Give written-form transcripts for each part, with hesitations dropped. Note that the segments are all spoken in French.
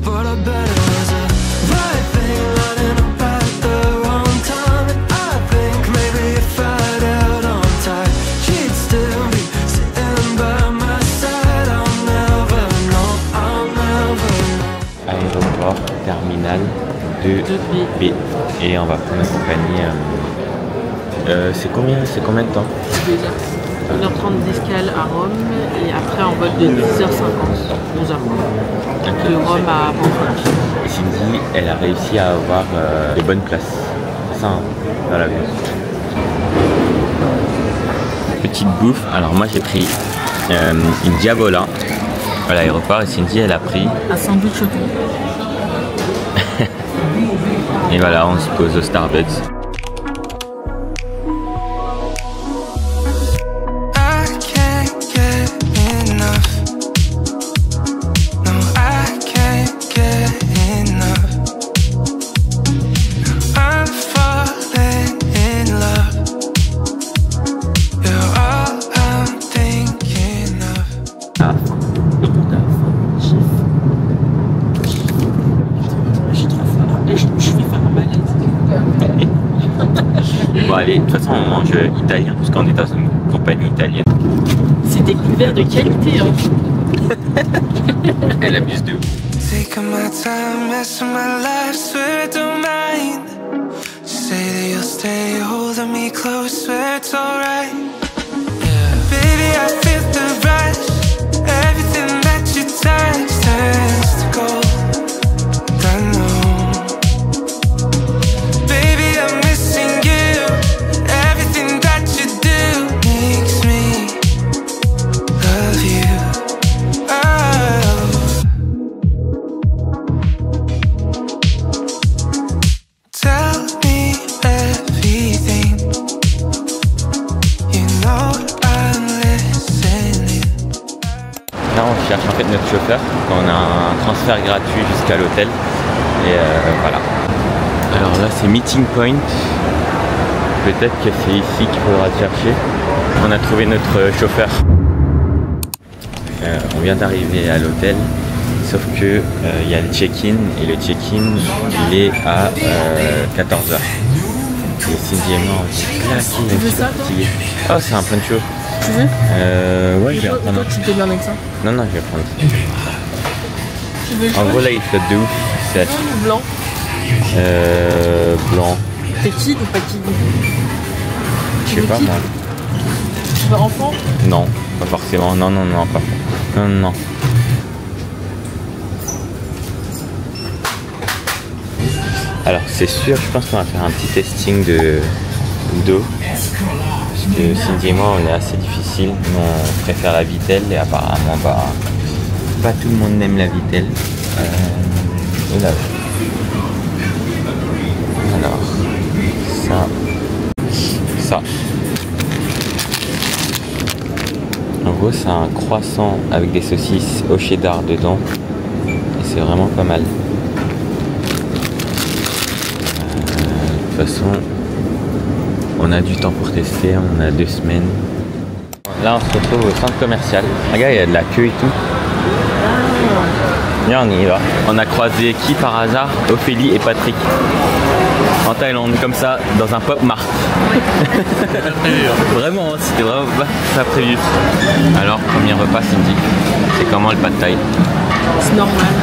but I bet it was a right thing running up at the wrong time. And I think maybe if I'd held on tight, she'd still be sitting by my side. I'll never know, I'll never know. Aéroport, terminal 2B. Et on va prendre une compagnie. C'est combien de temps? 1h30 d'escale à Rome et après en vol de 10h50, 11h. De Rome à Bangkok. Et Cindy, elle a réussi à avoir de bonnes places. C'est ça, hein, dans l'avion. Petite bouffe. Alors moi j'ai pris une diavola à l'aéroport et Cindy elle a pris un sandwich au thon. Et voilà, on se pose au Starbucks. Bon allez, de toute façon on mange italien parce qu'on est dans une compagnie italienne. C'est des couverts de qualité hein. Elle abuse de ouf. Là on cherche en fait notre chauffeur, on a un transfert gratuit jusqu'à l'hôtel et voilà. Alors là c'est Meeting Point, peut-être que c'est ici qu'il faudra chercher. On a trouvé notre chauffeur. On vient d'arriver à l'hôtel, sauf que il y a le check-in et le check-in il est à 14h. Et Cindy et moi on est claqués, Tu veux ça toi? Oh c'est un poncho. Tu veux? Ouais je vais en prendre un. Tu te bien avec ça? Non non je vais prendre. Tu veux En gros là il flotte de ouf. C'est jaune ou blanc? Blanc. T'es kid ou pas kid? Je sais pas moi. Tu veux enfant? Non, pas forcément. Non, non, non, pas. Non, non, non. Alors c'est sûr, je pense qu'on va faire un petit testing d'eau. Parce que Cindy et moi on est assez difficile. Nous on préfère la vitelle et apparemment bah, pas tout le monde n'aime la vitelle. Et là. Alors ça. En gros c'est un croissant avec des saucisses au cheddar dedans. Et c'est vraiment pas mal. De toute façon, on a du temps pour tester, on a 2 semaines. Là on se retrouve au centre commercial. Regarde, il y a de la queue et tout. Viens, on y va. On a croisé qui par hasard? Ophélie et Patrick. En Thaïlande, comme ça, dans un pop mart. Vraiment, c'était vraiment pas prévu. Alors, premier repas, Cindy, c'est comment le pad thaï? C'est normal,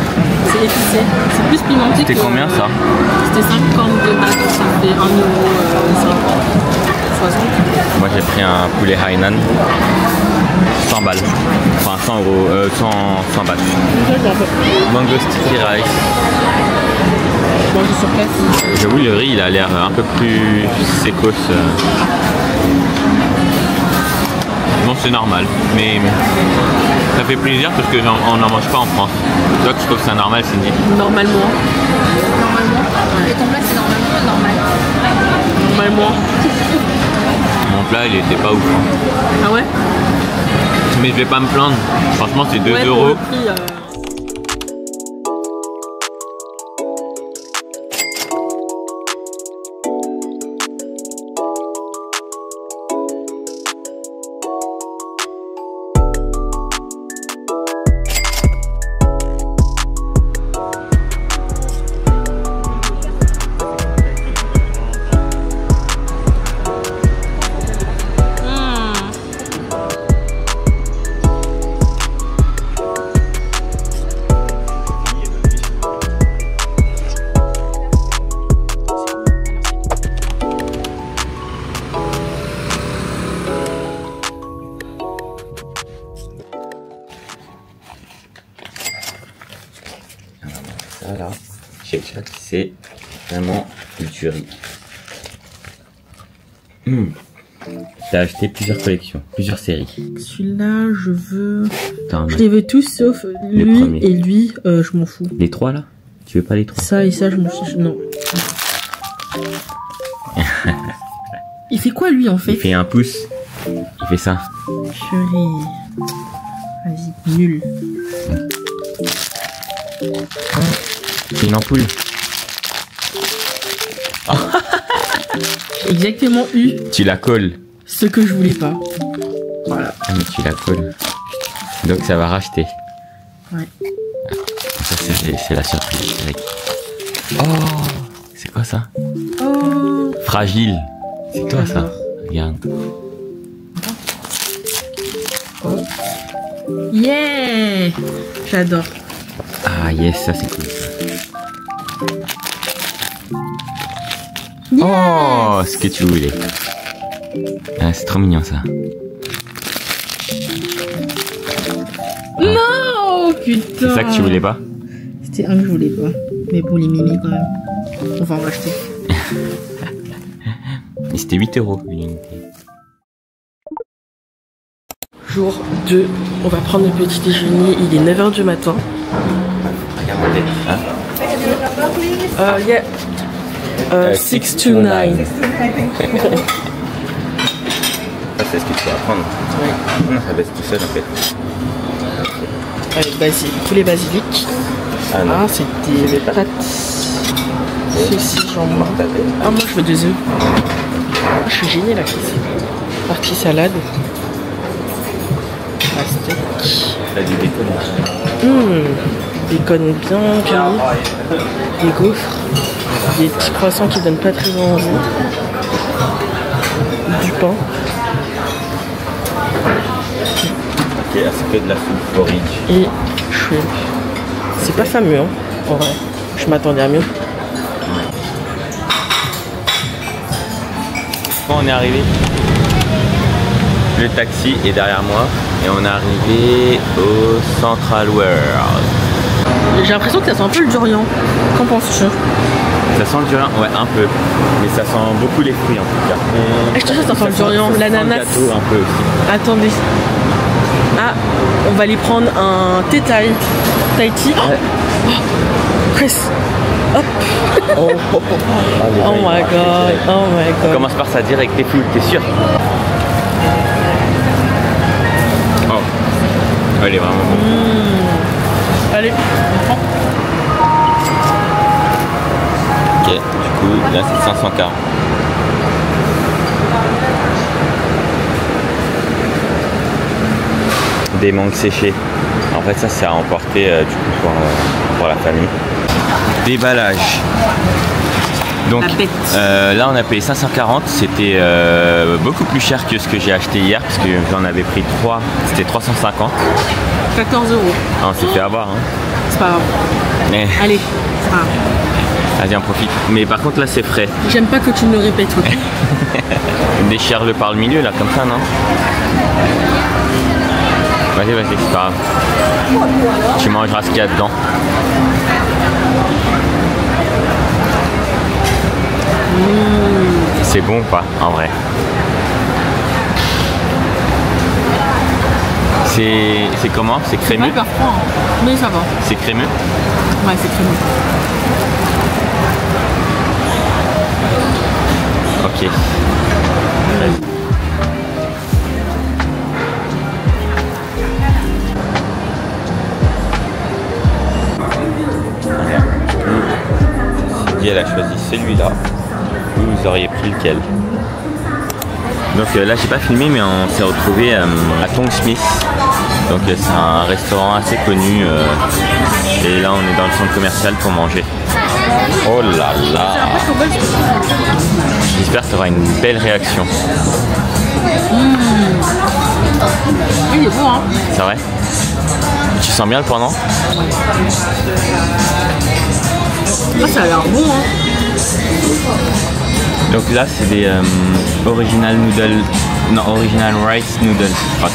c'est épicé, c'est plus pimenté. C'était combien ça? C'était 50 de baht, ça fait 1,50 €. Moi j'ai pris un poulet Hainan, 100 balles, enfin 100 €, 100 bahts. Mango sticky rice. Manger sur place. J'avoue le riz il a l'air un peu plus sécos. Bon c'est normal, mais ça fait plaisir parce que on n'en mange pas en France. Donc je trouve que c'est normal Cindy. Normalement. Et ton plat c'est normalement ou normal? Normalement. Mon plat il était pas ouf. Ah ouais? Mais je vais pas me plaindre. Franchement c'est 2 ouais, €. Pour le prix, Voilà. Shake Shack, c'est vraiment du tuerie. T'as acheté plusieurs collections, plusieurs séries. Celui-là, je veux... Attends, Je les veux tous sauf lui premiers. et lui, je m'en fous. les trois là? Tu veux pas les trois? Ça et ça, je m'en fiche. Non. Il fait quoi lui en Il fait? fait un pouce. Il fait ça. Purée. Vas-y, nul. C'est une ampoule. Exactement eu Tu la colles. ce que je voulais pas. Voilà. Ah, mais tu la colles. Donc ça va racheter. Ouais. Ça c'est la surprise. Avec... Oh, c'est quoi ça? Oh. Fragile. C'est toi ça. J'adore. Regarde. Yeah. J'adore. Ah yes, ça c'est cool. Yes. Oh, ce que tu voulais. Ah, c'est trop mignon ça. Non, putain. C'est ça que tu voulais pas? C'était un que je voulais pas. Mais bon, les mimi quand même. On va en racheter. Et c'était 8 € l'unité. Jour 2, on va prendre le petit déjeuner. Il est 9h du matin. Regarde ma tête. Hein? Yeah. 6 to 9. Ça c'est ce que tu vas prendre. Ouais. Non, ça baisse tout seul en fait. Avec poulet basilic. Ah non. Ah, c'était des pâtes. Ceci, jambon. Ah, moi je veux des œufs. Ah, je suis gênée là. Partie salade. Pastèque. T'as du bacon. Bacon bien cueilli. Des gaufres. Des petits croissants qui donnent pas très envie. Du pain. Ok, c'est que de la soupe porridge. Et shrimp. C'est pas fameux, hein, en vrai. Je m'attendais à mieux. Quand on est arrivé, le taxi est derrière moi et on est arrivé au Central World. J'ai l'impression que ça sent un peu le durian. Qu'en penses-tu? Ça sent le durian? Ouais, un peu. Mais ça sent beaucoup les fruits en tout cas. Je te jure, ça sent le durian, l'ananas. Le gâteau un peu aussi. Attendez. Ah, on va aller prendre un thé Thai. Thai tea. Oh, Chris. Hop. Oh my god. Oh my god. Commence par ça direct, t'es fou, t'es sûr? Oh. Elle est vraiment bonne. Allez, on prend. Ok, du coup, là c'est 540. Des mangues séchées. En fait, ça c'est à emporter du coup pour la famille. Déballage. Donc La bête. là on a payé 540, c'était beaucoup plus cher que ce que j'ai acheté hier parce que j'en avais pris 3, c'était 350. 14 €. Ah, on s'est fait avoir hein. C'est pas grave. Mais Allez, c'est pas grave. vas-y, on profite. Mais par contre là c'est frais. J'aime pas que tu me le répètes, ok? Déchire-le par le milieu là comme ça, non? Vas-y, c'est pas grave. Tu mangeras ce qu'il y a dedans. C'est bon ou pas en vrai? C'est comment? C'est Pas crémeux? hyper froid, hein. Mais ça va. C'est crémeux? Ouais, c'est crémeux. Ok. Cindy, elle a choisi celui-là. Vous auriez pris lequel? Donc là j'ai pas filmé mais on s'est retrouvé à Tong Smith. Donc c'est un restaurant assez connu et là on est dans le centre commercial pour manger. Oh là là! J'espère que tu auras une belle réaction. Il est bon, hein? C'est vrai? Tu sens bien le pendant? Ah, ça a l'air bon, hein? Donc là c'est des original noodles, non original rice noodles. Je crois.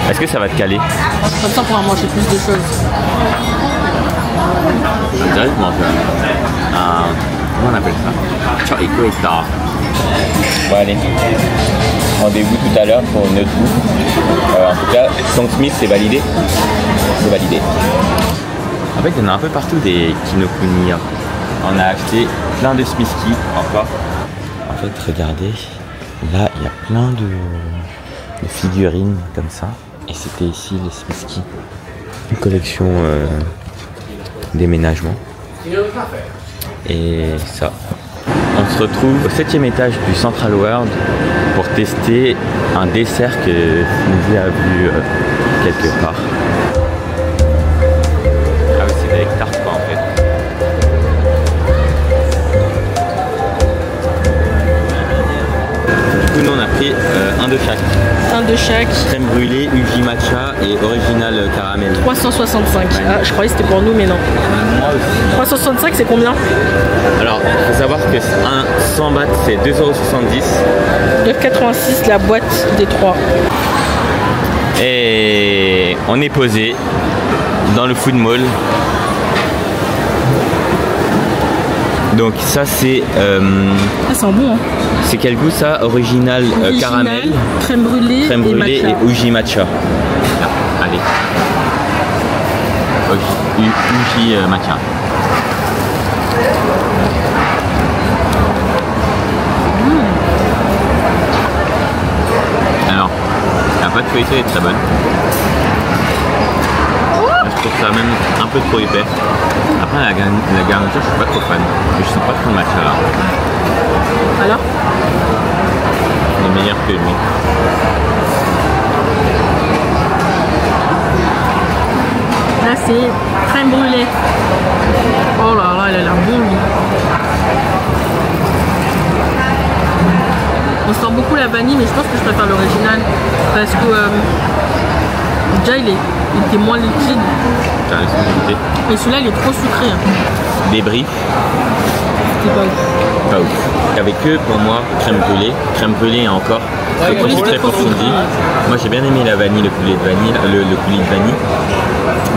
Est-ce que ça va te caler? Comme ça, on pourra manger plus de choses. On dirait que je mange comment on appelle ça? Chocolate. Bon allez, rendez-vous tout à l'heure pour notre bouffe. En tout cas, Song Smith c'est validé. C'est validé. En fait, il y en a un peu partout des Kinokuniya. On a acheté plein de Smithski encore. En fait, regardez, là il y a plein de figurines comme ça. Et c'était ici les Smithski. Une collection déménagement. Et ça. On se retrouve au 7e étage du Central World pour tester un dessert que Cindy a vu quelque part. Ah oui, c'est avec tarte quoi en fait. Du coup, nous on a pris un de chaque. Un de chaque. Crème brûlée, Uji matcha et original caramel. 365. Ah, je croyais que c'était pour nous, mais non. Moi aussi. 365, c'est combien? Alors, il faut savoir que un 100 bahts c'est 2,70 €. 9,86 la boîte des 3. Et on est posé dans le food mall. Donc ça c'est Ça sent bon, hein. c'est quel goût ça? Original, caramel, crème brûlée et Uji matcha. Ah, allez. Uji matcha. Alors, la pâte feuilletée est très bonne. Je trouve ça même un peu trop épais. Après la garniture, je suis pas trop fan. Mais je sens pas trop le matcha là. Alors? Il est meilleur que lui. Là c'est crème brûlée. Oh là là, il a l'air bon lui. On sent beaucoup la vanille, mais je pense que je préfère l'original. Parce que déjà il était moins liquide. T'as laissé goûter. Et celui-là il est trop sucré. Hein. Débrief. C'était pas ouf. Pas ouf. Il n'y avait que pour moi crème brûlée et encore. C'est oui, très trop fort sucré. Moi j'ai bien aimé la vanille, le coulis de vanille, le coulis de vanille.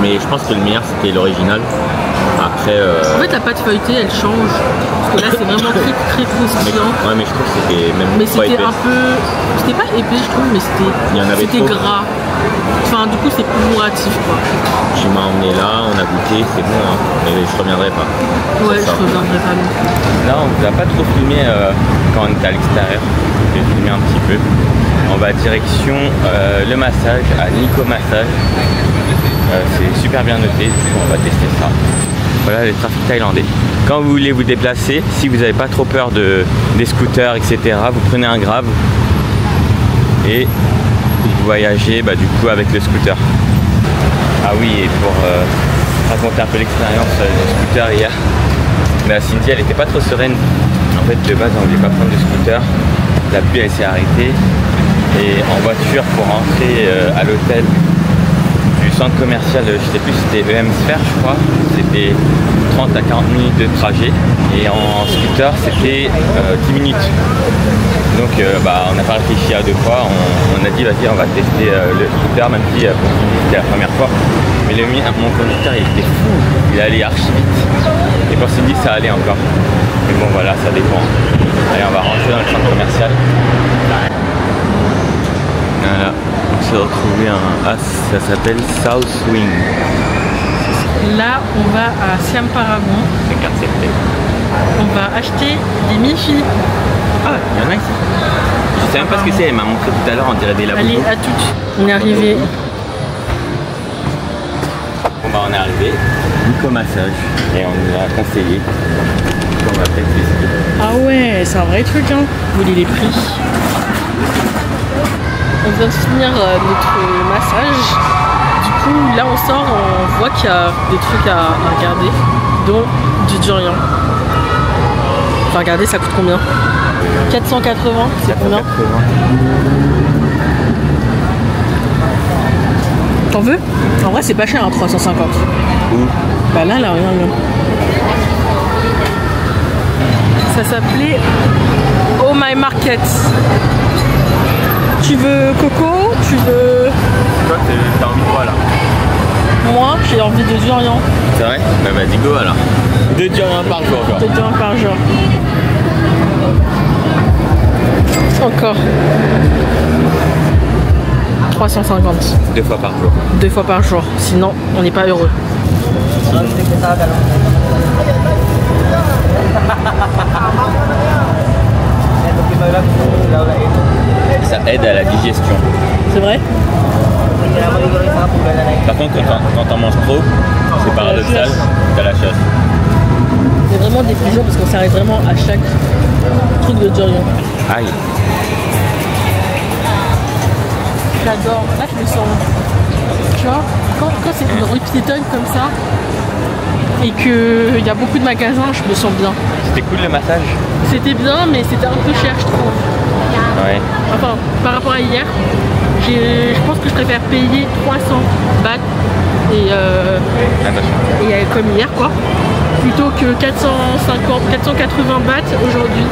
Mais je pense que le meilleur c'était l'original. Après. En fait la pâte feuilletée elle change. Parce que là c'est vraiment très croustillant. Ouais mais je trouve que c'était même Mais trop c'était épais. un peu. C'était pas épais je trouve, mais Il y en avait c'était trop. gras. Enfin du coup c'est plus bourratif quoi. Tu m'as emmené là, on a goûté, c'est bon hein. Mais je reviendrai pas. Ouais, C'est je ça. reviendrai pas non plus. Là on vous a pas trop filmé quand on était à l'extérieur. J'ai filmé un petit peu. On va direction le massage à Nico Massage. C'est super bien noté, du coup on va tester ça. Voilà les trafics thaïlandais. Quand vous voulez vous déplacer, si vous n'avez pas trop peur des scooters, etc., vous prenez un Grab et vous voyagez du coup avec le scooter. Ah oui, et pour raconter un peu l'expérience du scooter hier, Cindy elle était pas trop sereine. En fait de base on voulait pas prendre de scooter. La pluie elle s'est arrêtée et en voiture pour rentrer à l'hôtel du centre commercial, je sais plus, c'était EM Sphere je crois, c'était 30 à 40 minutes de trajet et en scooter c'était 10 minutes. Donc on n'a pas réfléchi à deux fois, on a dit vas-y on va tester le scooter même si pour Cindy c'était la première fois. Mais mon conducteur il était fou, il allait archi vite. Et pour Cindy ça allait encore. Mais bon voilà, ça dépend. Allez on va rentrer dans le centre commercial. Voilà, on s'est retrouvé ça s'appelle South Wing. Là on va à Siam Paragon. C'est carte secrète. On va acheter des Mifi. Ah, il y en a ici. Je sais même pas ce que c'est, elle m'a montré tout à l'heure, on dirait des labos. Allez, à toutes. On est arrivé. Bon on est arrivé, Nico Massage, et on nous a conseillé qu'on va peut-être tester. Ah ouais, c'est un vrai truc hein. Vous voulez les prix? On vient de finir notre massage. Du coup, là on sort, on voit qu'il y a des trucs à regarder, dont du durian. Enfin, regardez, ça coûte combien? 480, c'est combien? T'en veux? En vrai, c'est pas cher, hein, 350. Où? Bah là, rien. Ça s'appelait Oh My Market. Tu veux coco? Tu veux... Toi, t'as envie de quoi là? Moi, j'ai envie de durian. C'est vrai? Bah vas-y, go alors. 2 durians par jour, quoi. 2 durians par jour. Encore. 350. 2 fois par jour. 2 fois par jour. Sinon, on n'est pas heureux. Ça aide à la digestion. C'est vrai? Par contre, quand t'en manges trop, c'est paradoxal, t'as la chasse. C'est vraiment des plaisirs parce qu'on s'arrête vraiment à chaque truc de durian. Aïe. J'adore. Là, je me sens. Tu vois, quand c'est une rue piétonne comme ça et qu'il y a beaucoup de magasins, je me sens bien. C'était cool le massage? C'était bien, mais c'était un peu cher, je trouve. Ouais. Enfin, par rapport à hier, je pense que je préfère payer 300 bahts et comme hier, quoi, plutôt que 450, 480 bahts aujourd'hui.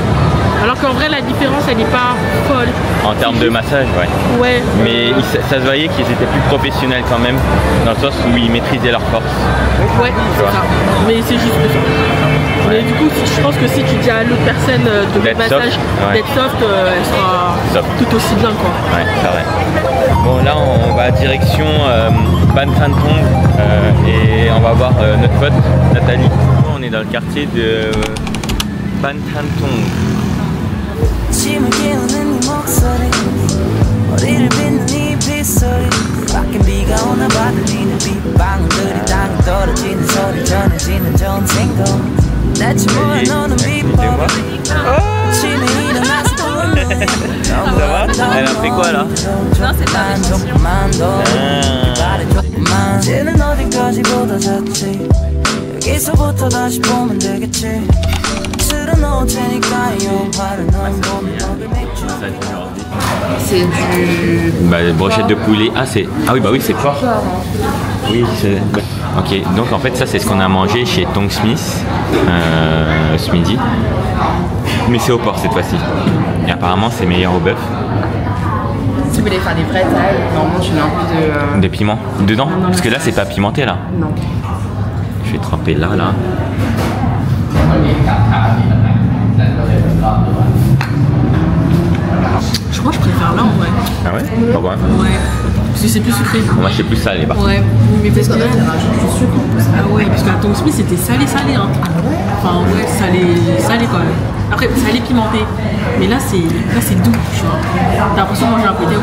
Alors qu'en vrai, la différence, elle n'est pas folle. En termes de massage, ouais. Ouais. Mais ça se voyait qu'ils étaient plus professionnels quand même, dans le sens où ils maîtrisaient leur force. Ouais, c'est ça. Mais c'est juste ça. Mais du coup, je pense que si tu dis à l'autre personne de D'être massage soft, ouais. d'être soft, elle sera Soft. tout aussi bien, quoi. Ouais, c'est vrai. Bon, là, on va direction Ban Thanh Thong et on va voir notre pote Nathalie. On est dans le quartier de Ban Thanh Thong. 침을 깨우는 네 목소리 머리를 빗는 네 빗소리 밖엔 비가 오나 봐 들리는 빗방울들이 땅에 떨어지는 소리 전해지는 좋은 생각 내치 모여 노는 비법 침에 일어나서 Ça va? Elle a fait quoi là? Non, c'est pas 조금만 더 발에 조금만 이제는 어디까지보다 좋지 여기서부터 다시 보면 되겠지 C'est du... Bah, brochette de poulet. Ah, c'est... Ah oui, bah oui, c'est fort. Oui, c'est... Ok, donc en fait, ça, c'est ce qu'on a mangé chez Tong Smith ce midi. Mais c'est au porc cette fois-ci. Et apparemment, c'est meilleur au bœuf. Si vous voulez faire des vraies tailles, normalement tu mets un peu de... De piment dedans? Parce que là, c'est pas pimenté, là. Non. Je vais tremper là. Je crois que je préfère là, en vrai. Ah ouais? Pourquoi? Ouais. Parce que c'est plus sucré. Moi, c'est plus salé, par contre. Ouais, mais parce que là, elle rajoute du sucre. Ah ouais, parce qu'à Tong Smith, c'était salé-salé. Hein. Enfin, ouais, salé quand même. Après, salé pimenté. Mais là, c'est doux, tu vois. T'as l'impression de manger un côté.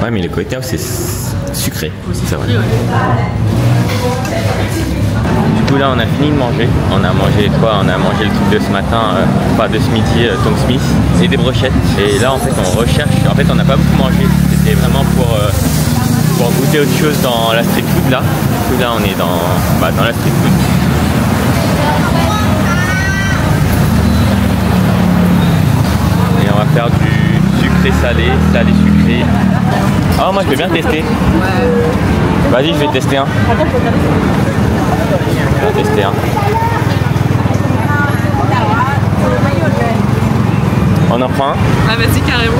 Ouais, mais le côté c'est sucré. C'est vrai. Ouais. Du coup, là, on a fini de manger. On a mangé quoi? On a mangé le truc de ce matin, pas de ce midi, Tong Smith, et des brochettes. Et là, en fait, on recherche. En fait, on n'a pas beaucoup mangé. C'était vraiment pour goûter autre chose dans la street food là. Du coup, là, on est dans la street food. Et on va faire du sucré salé, salé sucré. Ah, moi, je veux bien tester. Vas-y, je vais tester un. Je vais tester un. On en prend un? Ah, vas-y, carrément.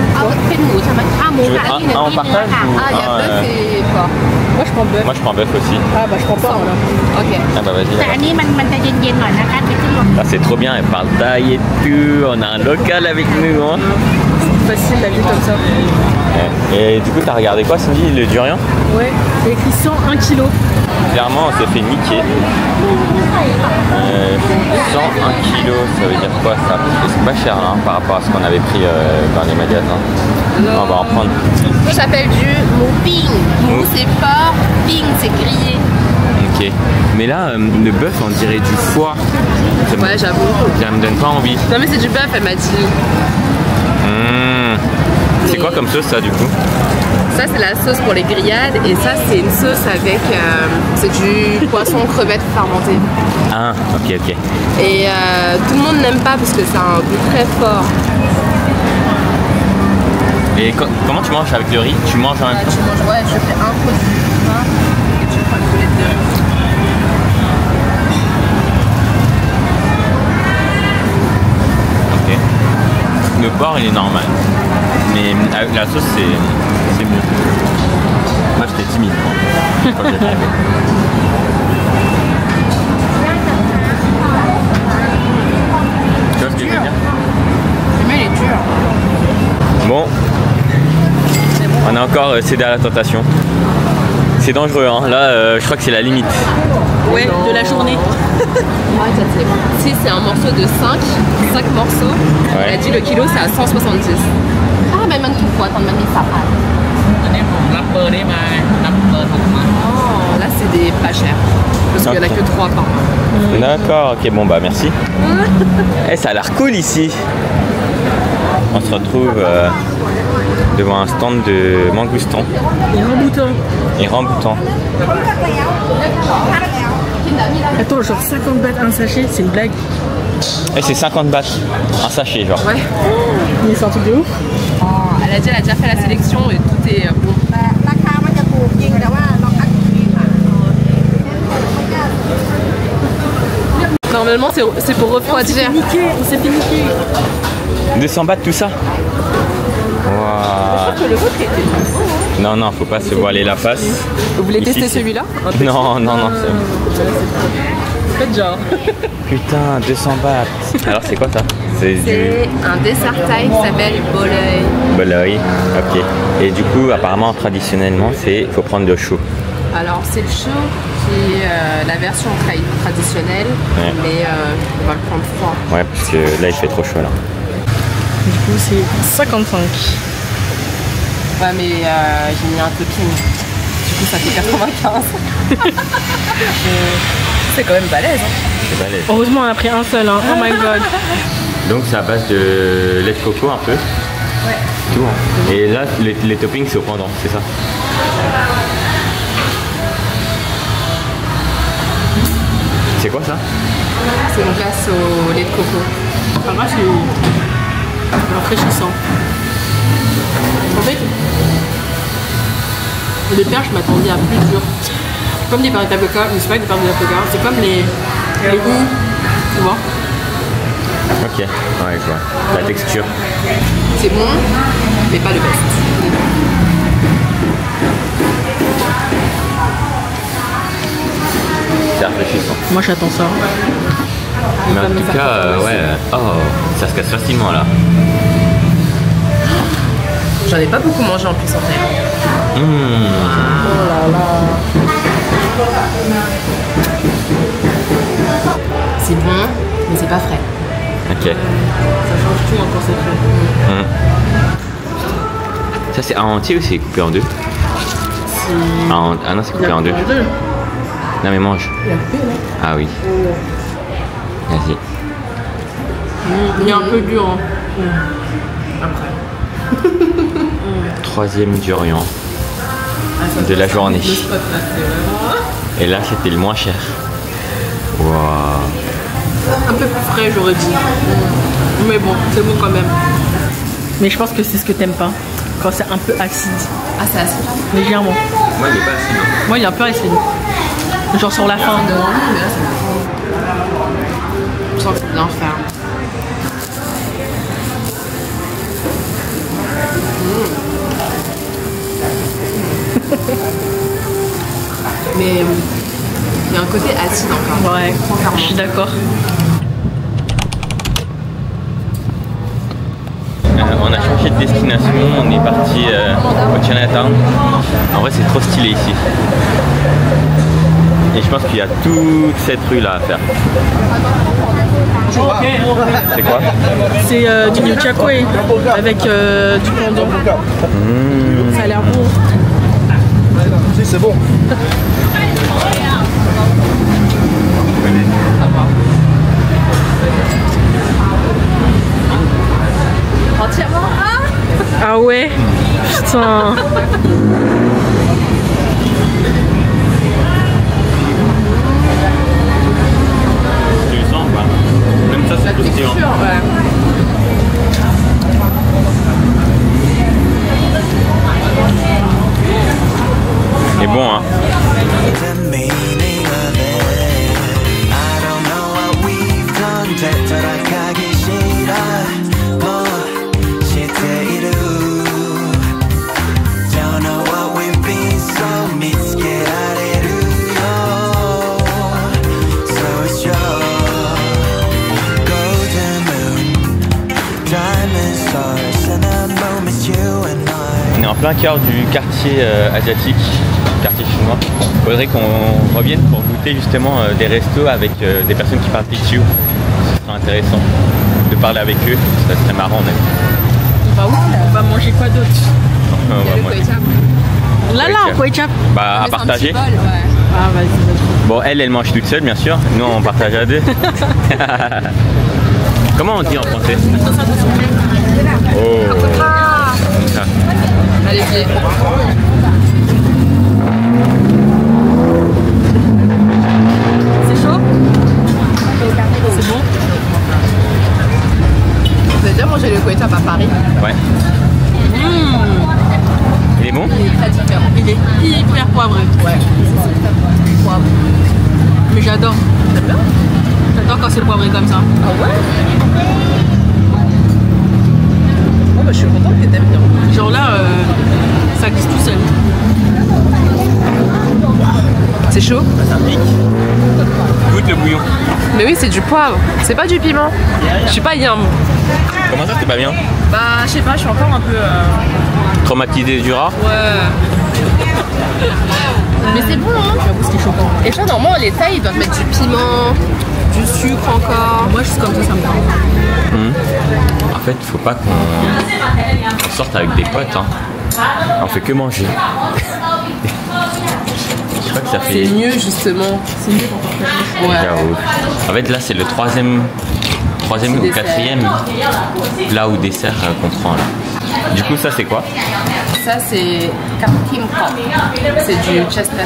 Tu veux un en partage ou Ah, il y a un, bœuf et porc. Moi, je prends bœuf. Moi je prends bœuf aussi. Ah, bah, je prends pas, voilà. Ok. Ah bah vas-y. แต่อันนี้มันจะเย็นๆหน่อยนะคะไปขึ้นรถ Ah, c'est trop bien, elle parle thaï et tout. On a un local avec nous. Hein. C'est facile la vie comme ça. Et du coup, t'as regardé quoi, Cindy? Le durian? Ouais, il y a écrit 101 kg. Clairement, on s'est fait niquer. 101 kilos, ça veut dire quoi ça? Parce que c'est pas cher hein, par rapport à ce qu'on avait pris dans les magasins. On va en prendre. Ça s'appelle du mou ping. Mou c'est porc, ping c'est grillé. Ok. Mais là, le bœuf, on dirait du foie. Ouais, j'avoue. Ça me donne pas envie. Non mais c'est du bœuf, elle m'a dit. C'est quoi comme sauce ça du coup? Ça c'est la sauce pour les grillades et ça c'est une sauce avec c'est du poisson crevette fermenté. Ah ok ok. Et tout le monde n'aime pas parce que ça a un goût très fort. Et comment tu manges avec le riz? Tu manges en même temps? Tu manges, ouais, je fais un peu du pain et tu prends une boulette de riz. Ok. Le porc il est normal. Mais avec la sauce, c'est mieux. Moi, j'étais timide quand j'ai fait. Tu vois ce que je veux dire? Mais il est dur. Bon, on a encore cédé à la tentation. C'est dangereux, hein. Là, je crois que c'est la limite. Ouais, de la journée. Si c'est un morceau de 5 morceaux, Ouais. elle a dit le kilo c'est à 170. Ah, mais même tout quoi, t'en as mis ça. Oh, là c'est des pas chers. Parce qu'il n'y en a que 3 par mois. D'accord, ok, bon bah merci. Eh, ça a l'air cool ici. On se retrouve devant un stand de mangoustan Et remboutant. et rambutan. Attends, genre 50 bahts un sachet, c'est une blague. Eh, c'est 50 bahts, un sachet genre. Ouais. Mais c'est un truc de ouf. Oh, elle a dit, elle a déjà fait la sélection et tout est bon. Normalement c'est pour refroidir. Niqué, on s'est fait niquer. 200 bahts tout ça. Waouh. Le vôtre était. Non, non, faut pas se voiler la face. Vous voulez Ici, tester c'est- celui-là? Non, non, non. Faites genre. Putain, 200 bahts. Alors c'est quoi ça? C'est du C'est un dessert thaï qui s'appelle boleuil. boloi. Ok. Et du coup, apparemment, traditionnellement, il faut prendre le chaud. Alors c'est le chaud qui est la version thaï traditionnelle, Ouais. mais on va le prendre froid. Ouais, parce que là, il fait trop chaud là. Du coup, c'est 55. Ouais, mais j'ai mis un topping. Du coup, ça fait 95. C'est quand même balèze. Hein. C'est balèze. Heureusement, on a pris un seul. Hein. Oh my god. Donc c'est à base de lait de coco un peu. Ouais. Tout. Hein. Et là, les toppings, c'est au pendant, c'est ça? C'est quoi ça? C'est une glace au lait de coco. Enfin, moi, c'est rafraîchissant. En fait, les perches, je m'attendais à plus dur. Comme des pâtes d'avocat, mais c'est pas des pâtes d'avocat, c'est comme les houes, tu vois. Ok, ouais, je vois. La texture. C'est bon, mais pas le best. C'est rafraîchissant. Moi, j'attends ça. Mais en tout cas, ouais. Oh, ça se casse facilement là. J'en ai pas beaucoup mangé en plus en fait. C'est bon, mais c'est pas frais. Ok. Ça change tout quand c'est fait. Ça c'est en entier ou c'est coupé en deux? Ah non, c'est coupé en deux. Non mais mange. Ah oui. Vas-y. Il est un peu dur. Hein. Troisième durian de la journée. Et là c'était le moins cher. Waouh. Un peu plus frais, j'aurais dit. Mais bon, c'est bon quand même. Mais je pense que c'est ce que t'aimes pas. Quand c'est un peu acide. Ah, c'est acide. Moi Légèrement. il est pas acide. Moi, il est un peu acide. Genre sur la fin. Je sens que c'est de l'enfer. Mais il y a un côté acide encore. Ouais, je suis d'accord. On a changé de destination, on est parti au Chinatown. En vrai c'est trop stylé ici. Et je pense qu'il y a toute cette rue là à faire. C'est quoi? C'est du New Chakwe avec du pendant. Ça a l'air bon. Si, c'est bon. Entièrement. Ah ouais. Putain. Tu le sens ou pas? Même ça c'est croustillant. C'est bon hein. The meaning of it. I don't know what we've done. 절하게 싫어. 뭐 싫대 이루. plein cœur du quartier asiatique, quartier chinois. Faudrait qu'on revienne pour goûter justement des restos avec des personnes qui parlent Pichu. Ce serait intéressant de parler avec eux, ça serait marrant même. On va où? On va manger quoi d'autre? On va manger. Là, en kway chap. Bah, à partager. Bol, ouais. Ah, vas-y. Bon, elle mange toute seule, bien sûr. Nous, on partage à deux. Comment on dit en français? Oh. Comme ça. Allez, viens. C'est chaud? C'est bon? Vous avez déjà mangé le kway chap à Paris? Ouais. Il est bon? Il est très différent. Il est hyper poivré. Ouais. Poivre. Mais j'adore. T'aimes bien? J'adore quand c'est poivré comme ça. Ah ouais? Oh bah je suis contente que t'aimes bien. Genre là, ça glisse tout seul. C'est chaud? Goûte le bouillon. Mais oui, c'est du poivre. C'est pas du piment. Je suis pas yam. Comment ça, c'est pas bien? Bah je sais pas, je suis encore un peu... Traumatisé du rat? Ouais. Mais c'est bon, hein? J'avoue, ce qui est choquant. Et ça, normalement, les Thaïs, ils doivent mettre du piment, du sucre encore. Moi, juste comme ça me parle. En fait, faut pas qu'on sorte avec des potes. Hein. On fait que manger. Je crois que ça fait... C'est mieux, justement. C'est mieux pour partager. Ouais. J'avoue. En fait, là, c'est le troisième ou Dessert. quatrième plat ou dessert qu'on prend. Là. Du coup, ça, c'est quoi? Ça, c'est carte Kim Pop. C'est du chestnut.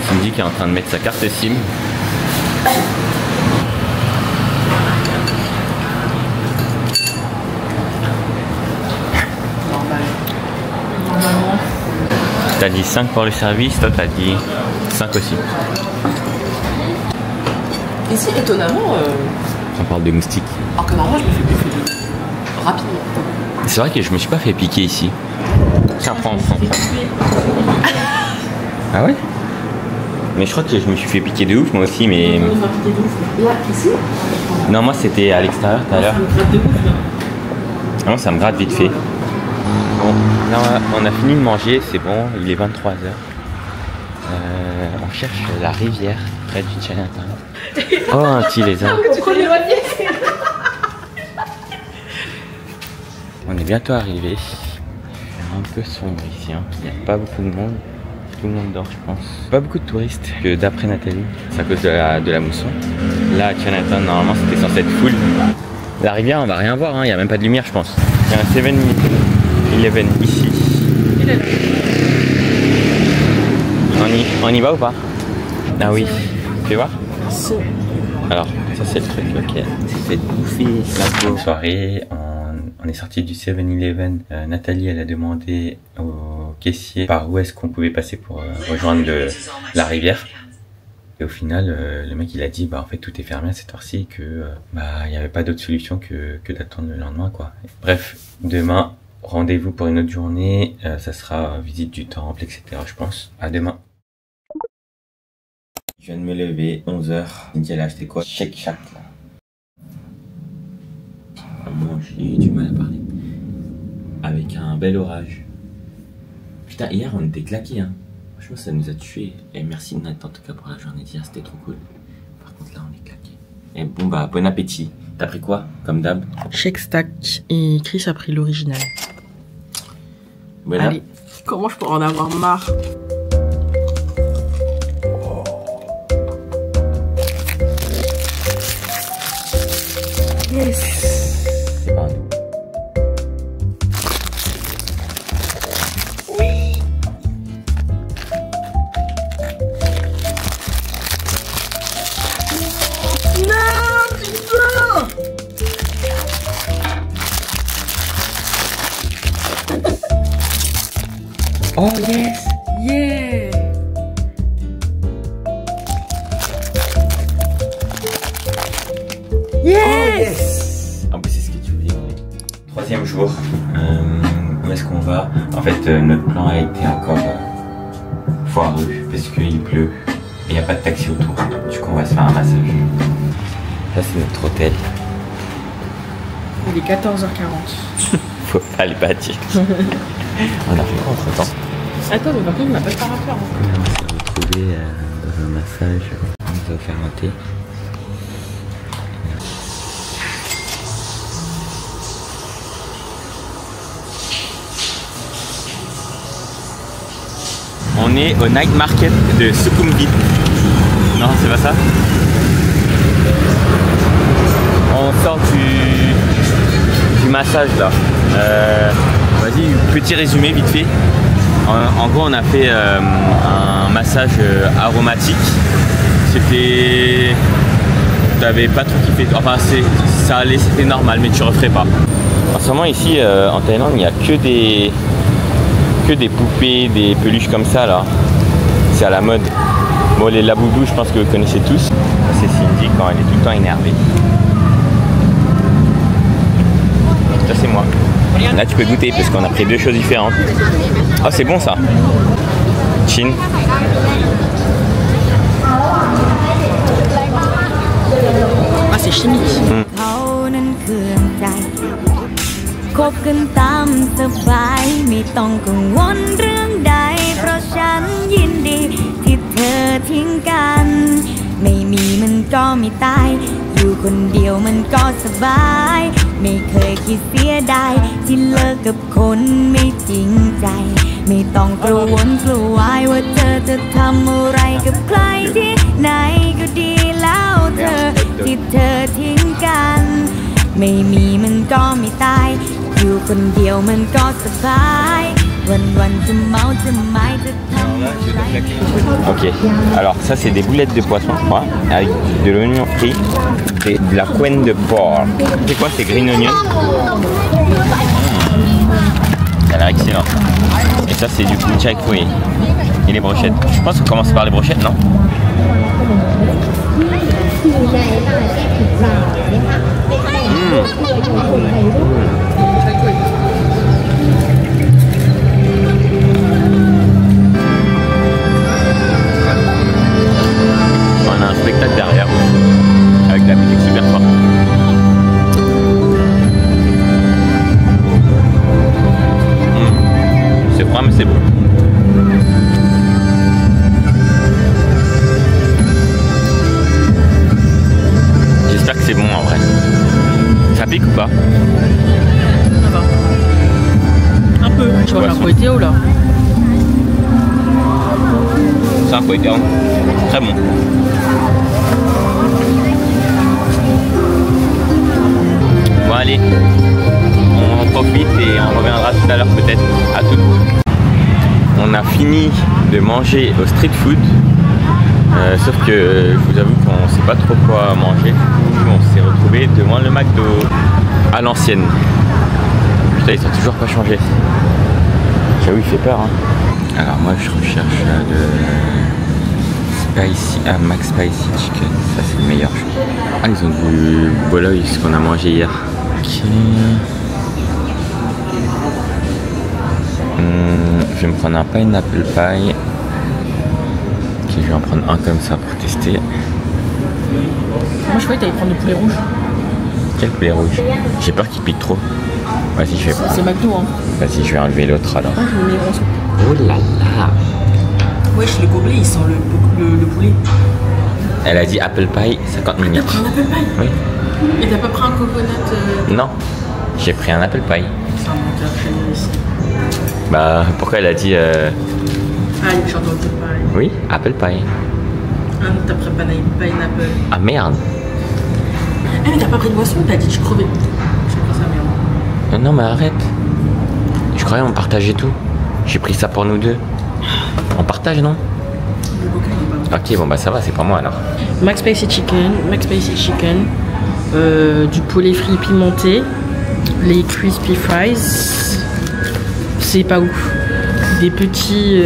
Cindy qui est en train de mettre sa carte SIM. Normalement. T'as dit 5 pour le service, toi t'as dit 5 aussi. Ici, étonnamment, On parle de moustiques. alors que normalement, je me fais bouffer rapidement. C'est vrai que je me suis pas fait piquer ici. Tiens, prends. Ah ouais? Mais je crois que je me suis fait piquer de ouf moi aussi, mais... Là, ici? Non, moi c'était à l'extérieur tout à l'heure. Non, ça me gratte vite fait. Bon, là on a fini de manger, c'est bon, il est 23h. On cherche la rivière près du Chinatown. Oh, un petit lézard. On est bientôt arrivé. C'est un peu sombre ici, hein. Il n'y a pas beaucoup de monde. Tout le monde dort, je pense. Pas beaucoup de touristes, que d'après Nathalie, c'est à cause de la mousson. Là, à Chinatown, normalement, c'était censé être full. La rivière, on va rien voir, hein. Il n'y a même pas de lumière, je pense. Il y a un 7-Eleven ici. On y va ou pas? Ah oui. Fais voir. Alors, ça c'est le truc, ok. C'est fait bouffer la soirée. On est sorti du 7-Eleven. Nathalie, elle a demandé au caissier par où est-ce qu'on pouvait passer pour rejoindre la rivière. Et au final, le mec il a dit bah en fait tout est fermé à cette heure-ci et que bah il n'y avait pas d'autre solution que d'attendre le lendemain quoi. Bref, demain rendez-vous pour une autre journée. Ça sera visite du temple, etc. Je pense. À demain. Je viens de me lever, 11h. Cindy elle a acheté quoi? Shake Shack là. Moi j'ai eu du mal à parler. Avec un bel orage. Putain, hier on était claqués hein. Franchement ça nous a tués. Et merci Nat en tout cas pour la journée d'hier, c'était trop cool. Par contre là on est claqués. Et bon bah bon appétit. T'as pris quoi comme d'hab? Shake Stack et Chris a pris l'original. Voilà. Allez, comment je pourrais en avoir marre? Yes. C'est pas un nous. Oh yes! Yeah. Yes! En plus, c'est ce que tu voulais. Troisième jour. Où est-ce qu'on va? En fait, notre plan a été encore foireux parce qu'il pleut et il n'y a pas de taxi autour. Du coup, on va se faire un massage. Là, c'est notre hôtel. Il est 14h40. Faut pas le bâtir. On a fait quoi entre temps? Attends, mais par contre, on n'a pas de parapluie. On s'est retrouvés dans un massage. On nous a offert un thé. On est au night market de Sukhumvit. Non, c'est pas ça. On sort du massage là. Vas-y, petit résumé vite fait. En gros, on a fait un massage aromatique. T'avais pas trop kiffé. Enfin, ça allait, c'était normal, mais tu referais pas. En ce moment, ici en Thaïlande, il n'y a que des poupées, des peluches comme ça là. C'est à la mode. Bon, les laboubous, je pense que vous connaissez tous. C'est Cindy quand elle est tout le temps énervée. Ça, c'est moi. Là, tu peux goûter parce qu'on a pris deux choses différentes. Oh, c'est bon ça. Chin. Ah, c'est chimique.คบกันตามสบายไม่ต้องกังวลเรื่องใดเพราะฉันยินดีที่เธอทิ้งกันไม่มีมันก็ไม่ตายอยู่คนเดียวมันก็สบายไม่เคยคิดเสียดายที่เลิกกับคนไม่จริงใจไม่ต้องกระวนกระวายว่าเธอจะทำอะไรกับใครที่ไหนก็ดีแล้วเธอที่เธอทิ้งกันไม่มีมันก็ไม่ตายอยู่คนเดียวมันก็สบายวันๆจะเมาจะไม่จะทำอะไร Ok, alors ça c'est des boulettes de poisson je crois, avec de l'oignon frit, de la couenne de porc. C'est quoi, c'est green onion? Ça a l'air excellent. Et ça c'est du coup chai kueh. Et les brochettes. Je pense qu'on commence par les brochettes, non? On a un spectacle derrière avec de la musique super forte. C'est froid mais c'est bon. J'espère que c'est bon en vrai. Ça pique ou pas? Ça va. Un peu. Tu vois, j'ai un poétéo là. C'est un poétéo. Très bon. Bon allez, on profite et on reviendra tout à l'heure peut-être. À tout. On a fini de manger au street food. Sauf que je vous avoue qu'on sait pas trop quoi manger. On s'est retrouvé devant le McDo à l'ancienne. Putain, ils sont toujours pas changés. J'avoue, il fait peur. Hein. Alors moi je recherche le Spicy, Mac Spicy Chicken. Ça c'est le meilleur. Ah, ils ont du boloy, ce qu'on a mangé hier. Ok. Je vais me prendre un pineapple pie. Ok, je vais en prendre un comme ça pour tester. Moi je croyais que t'allais prendre le poulet rouge. Quel poulet rouge? J'ai peur qu'il pique trop. Vas-y, je vais prendre. C'est McDo hein. Vas-y, je vais enlever l'autre alors. Ah, je me mets ensemble. Oh là là. Wesh, le gobelet il sent le poulet. Elle a dit apple pie 50 minutes. T'as pris un apple pie? Oui. Et t'as pas pris un coconut Non, j'ai pris un apple pie. C'est un menteur, je vais ici. Bah, pourquoi elle a dit Ah, j'ai entendu pareil. Oui, apple pie. Ah non, t'as pris pineapple. Ah merde. Eh mais t'as pas pris de boisson, t'as dit que je crevais. J'ai pris ça merde. Non mais arrête. Je croyais on partageait tout. J'ai pris ça pour nous deux. On partage non? Le coca il est pas bon. Ok bon bah ça va, c'est pas moi alors. Mac Spicy Chicken, du poulet frit pimenté, les crispy fries, c'est pas ouf. Des petits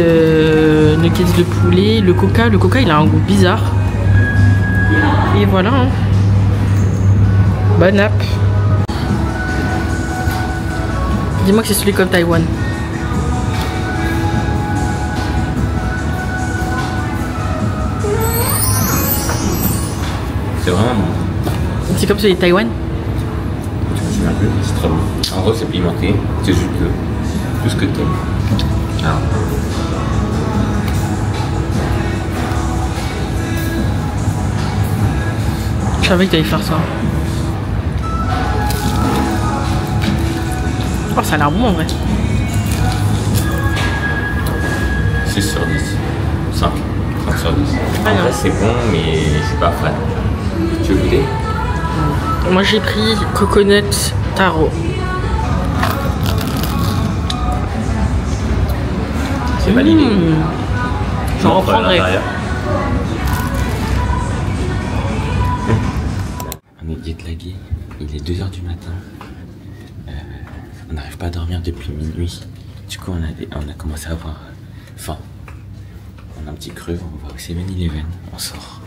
nuggets de poulet, le coca il a un goût bizarre. Et voilà. Hein. Bonne app. Dis-moi que c'est celui comme Taïwan. C'est vraiment bon. C'est comme celui de Taïwan? C'est très bon. En gros c'est pimenté, c'est juteux. tout ce que t'aimes. Alors. Je savais que t'allais faire ça. Oh, ça a l'air bon en vrai. 6 sur 10. 5 sur 10. Ah, En vrai, c'est bon, mais je suis pas fan. Tu veux goûter? Moi j'ai pris coconut taro. C'est validé. J'en reprendrai. On est jetlagué, il est 2 h du matin. On n'arrive pas à dormir depuis minuit. Du coup, on a commencé à avoir faim. On a un petit creux, on va au 7-Eleven, on sort.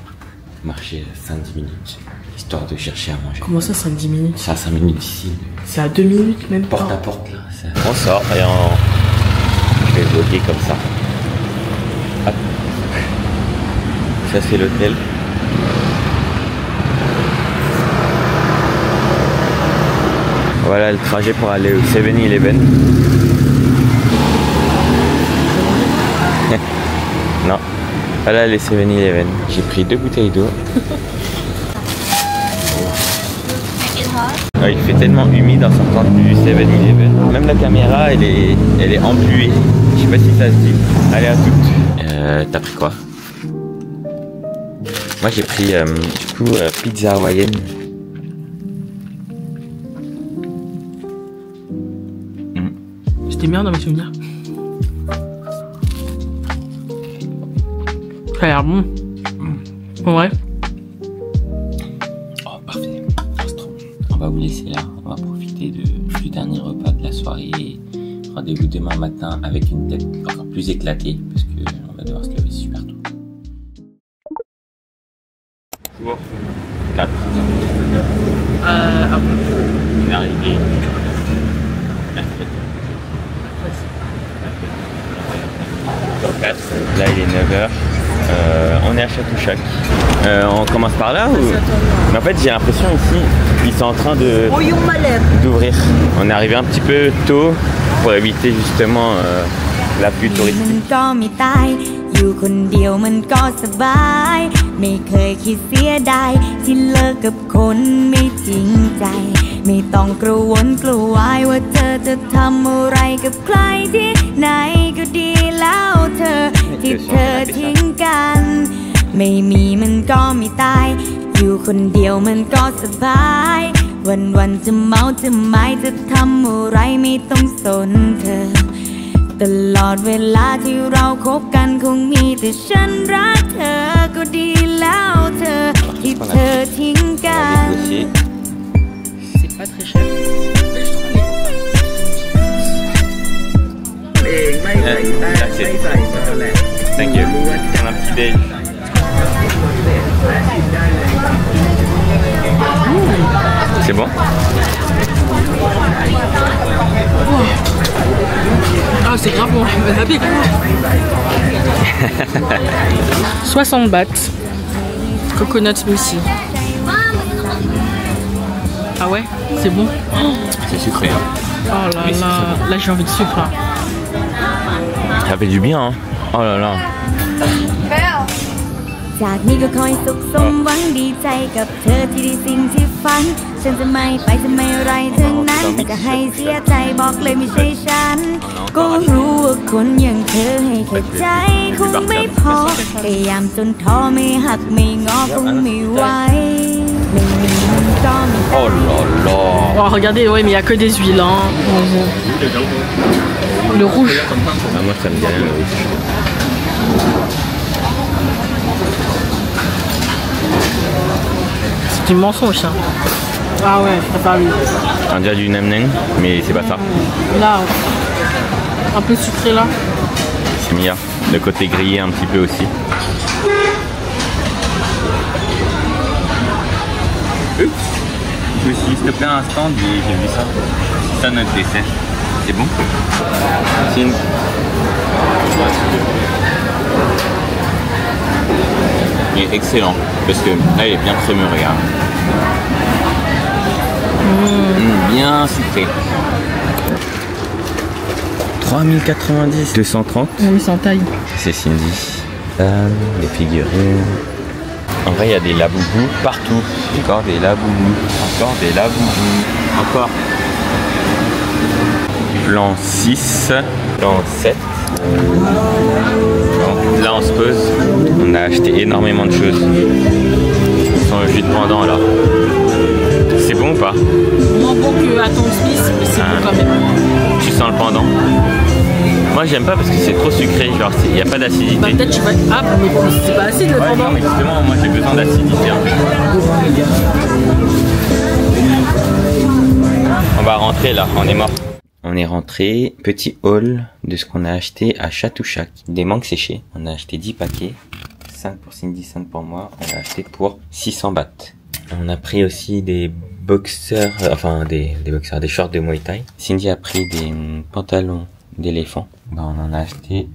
Marcher 5-10 minutes, histoire de chercher à manger. Comment ça, 5-10 minutes? C'est à 5 minutes d'ici. C'est à 2 minutes même pas. Porte à porte là. On sort et je vais bloquer comme ça. Hop. Ça c'est l'hôtel. Voilà le trajet pour aller au 7-Eleven. Non. Voilà les 7-Eleven. J'ai pris 2 bouteilles d'eau. Il fait tellement humide en sortant du 7-Eleven. Même la caméra, elle est embuée. Je sais pas si ça se dit. Allez, à toutes. T'as pris quoi? Moi j'ai pris du coup pizza hawaïenne. C'était meilleur dans mes souvenirs. Ça a l'air bon. Ouais. Oh parfait. On va vous laisser là. On va profiter du dernier repas de la soirée. Rendez-vous demain matin avec une tête encore plus éclatée parce qu'on va devoir se lever super tôt. Jour 4. On est arrivé. Là il est 9 h. On est à Château-Chac. On commence par là ou... Mais en fait j'ai l'impression ici ils sont en train d'ouvrir. On est arrivé un petit peu tôt pour éviter justement la pluie touristique. อยู่คนเดียวมันก็สบายไม่เคยคิดเสียดายที่เลิกกับคนไม่จริงใจไม่ต้องกระวนกระวายว่าเธอจะทำอะไรกับใครที่ไหนก็ดีแล้วเธอที่เธอทิ้งกันไม่มีมันก็ไม่ตายอยู่คนเดียวมันก็สบายวันๆจะเมาจะหมายจะทำอะไรไม่ต้องสนเธอตลอดเวลาที่เราคบกันคงมีแต่ฉันรักเธอก็ดีแล้วเธอที่เธอทิ้งกัน C'est pas très cher. Thank you. Un petit déj. C'est bon? Ah, c'est grave bon. 60 bahts. Coconut smoothie. Ah ouais? C'est bon? C'est sucré. Hein. Oh là là. Là, j'ai envie de sucre là. Ça fait du bien. Hein. Oh là là. จากนี้ก็คอยสุขสมหวังดีใจกับเธอที่ได้สิ่งที่ฝันฉันจะไม่ไปจะไม่อะไรทั้งนั้นแต่จะให้เสียใจบอกเลยไม่ใช่ฉันก็รู้ว่าคนอย่างเธอให้แค่ใจคงไม่พอพยายามจนท้อไม่หักไม่งอคงไม่ไหวไม่มีมันก็ไม่ได้ Oh là là. Oh, regardez, ouais, mais il n'y a que des huiles. Hein. Le rouge. Ah, moi ça me dit rien le rouge. C'est du mensonge ça. Ah ouais, je préfère lui. On dirait du nem nem, mais c'est pas ça. Là, un peu sucré là. C'est Mia. Le côté grillé un petit peu aussi. Oups. Je me suis dit, s'il te plaît, un stand et j'ai vu ça. C'est ça notre dessert. C'est bon? C'est une... Il est excellent parce que là il est bien crémeux, regarde. Bien sucré. 3090. 230. On met ça en taille. C'est Cindy. Les figurines. En vrai, il y a des laboubous partout. Encore des laboubous. Encore des laboubous. Encore. Plan 6. Plan 7. Donc, là, on se pose. On a acheté énormément de choses. Sans le jus de pendant là. C'est bon ou pas? Moins bon que à Tom Smith, mais c'est bon quand même. Tu sens le pendant? Moi j'aime pas parce que c'est trop sucré, genre il n'y a pas d'acidité. Bah peut-être tu vas... Ah mais bon, c'est pas acide le pendant. Mais justement moi j'ai besoin d'acidité en fait. On va rentrer là, on est mort. On est rentré, petit haul de ce qu'on a acheté à Chatouchak. Des mangues séchées, on a acheté 10 paquets. 5 pour Cindy, 5 pour moi. On a acheté pour 600 bahts. On a pris aussi des boxers, enfin des boxers, des shorts de Muay Thai. Cindy a pris des pantalons d'éléphant. Bah on en a acheté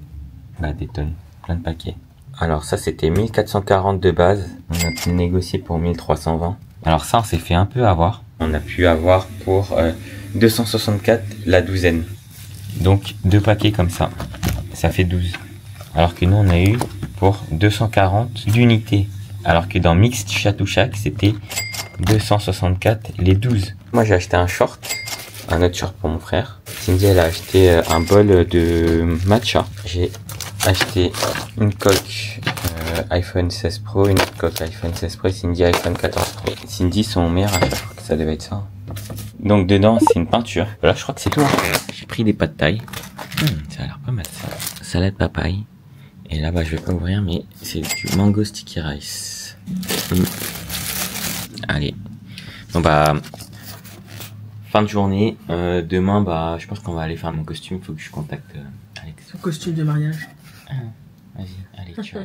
des tonnes, plein de paquets. Alors ça c'était 1440 de base. On a pu négocier pour 1320. Alors ça on s'est fait un peu avoir. On a pu avoir pour 264 la douzaine. Donc 2 paquets comme ça. Ça fait 12. Alors que nous on a eu pour 240 d'unités. Alors que dans Mixed Chatouchak, c'était 264 les 12. Moi j'ai acheté un short, un autre short pour mon frère. Cindy elle a acheté un bol de matcha. J'ai acheté une coque iPhone 16 Pro, une autre coque iPhone 16 Pro et Cindy iPhone 14 Pro. Cindy son meilleur achat, je crois que ça devait être ça. Donc dedans c'est une peinture. Voilà, je crois que c'est tout. J'ai pris des pâtes thaï. Ça a l'air pas mal ça. Salade papaye. Et là bah je vais pas ouvrir mais c'est du mango sticky rice. Allez. Bon bah fin de journée. Demain bah je pense qu'on va aller faire mon costume. Faut que je contacte Alex. Costume de mariage. Vas-y, allez, ciao.